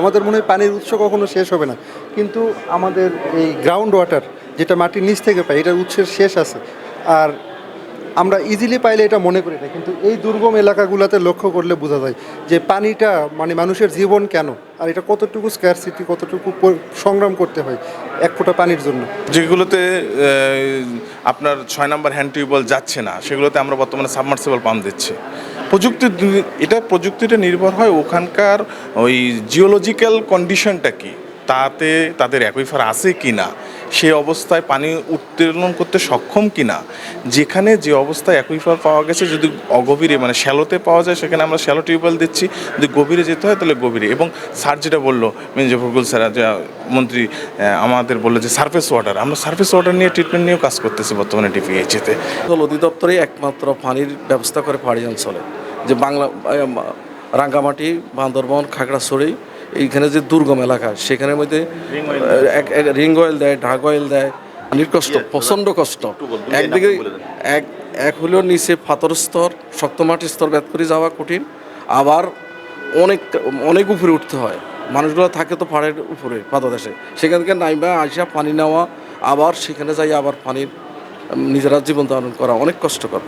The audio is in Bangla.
আমাদের মনে হয় পানির উৎস কখনো শেষ হবে না, কিন্তু আমাদের এই গ্রাউন্ড ওয়াটার যেটা মাটির নিচ থেকে পাই এটার উৎসের শেষ আছে। আর আমরা ইজিলি পাইলে এটা মনে করি না, কিন্তু এই দুর্গম এলাকাগুলোতে লক্ষ্য করলে বোঝা যায় যে পানিটা মানে মানুষের জীবন কেন, আর এটা কতটুকু স্ক্যারসিটি, কতটুকু সংগ্রাম করতে হয় এক ফোঁটা পানির জন্য। যেগুলোতে আপনার 6 নম্বর হ্যান্ড টিউবওয়েল যাচ্ছে না, সেগুলোতে আমরা বর্তমানে সাবমার্সিবল পাম্প দিচ্ছি। প্রযুক্তিটা নির্ভর হয় ওখানকার ওই জিওলজিক্যাল কন্ডিশনটা কি, তাতে তাদের অ্যাকুইফার আছে কি না, সে অবস্থায় পানি উত্তোলন করতে সক্ষম কি না। যেখানে যে অবস্থায় অ্যাকুইফার পাওয়া গেছে, যদি অগভীরে মানে শ্যালোতে পাওয়া যায় সেখানে আমরা শ্যালো টিউবওয়েল দিচ্ছি, যদি গভীরে যেতে হয় তাহলে গভীরে। এবং স্যার যেটা বললো, মির্জা ফখরুল স্যার যে মন্ত্রী আমাদের বললো যে সারফেস ওয়াটার, আমরা সারফেস ওয়াটার নিয়ে ট্রিটমেন্ট নিয়েও কাজ করতেছি বর্তমানে ডিপিএইচতে। জল অধিদপ্তরই একমাত্র পানির ব্যবস্থা করে পাহাড়ি অঞ্চলে, যে বাংলা রাঙ্গামাটি, বান্দরবন, খাগড়াছড়ি এইখানে যে দুর্গম এলাকা সেখানের মধ্যে রিং অয়েল দেয়, ঢাক অয়েল দেয়। পানির কষ্ট, প্রচণ্ড কষ্ট। একদিকে এক হলেও নিচে পাথর স্তর, শক্ত মাটির স্তর ভেদ করে যাওয়া কঠিন, আবার অনেক উপরে উঠতে হয়। মানুষগুলো থাকে তো পাহাড়ের উপরে পাদদেশে, সেখান থেকে নাইবা আসা পানি নেওয়া, আবার সেখানে যাই আবার পানির নিজেরা জীবন ধারণ করা অনেক কষ্টকর।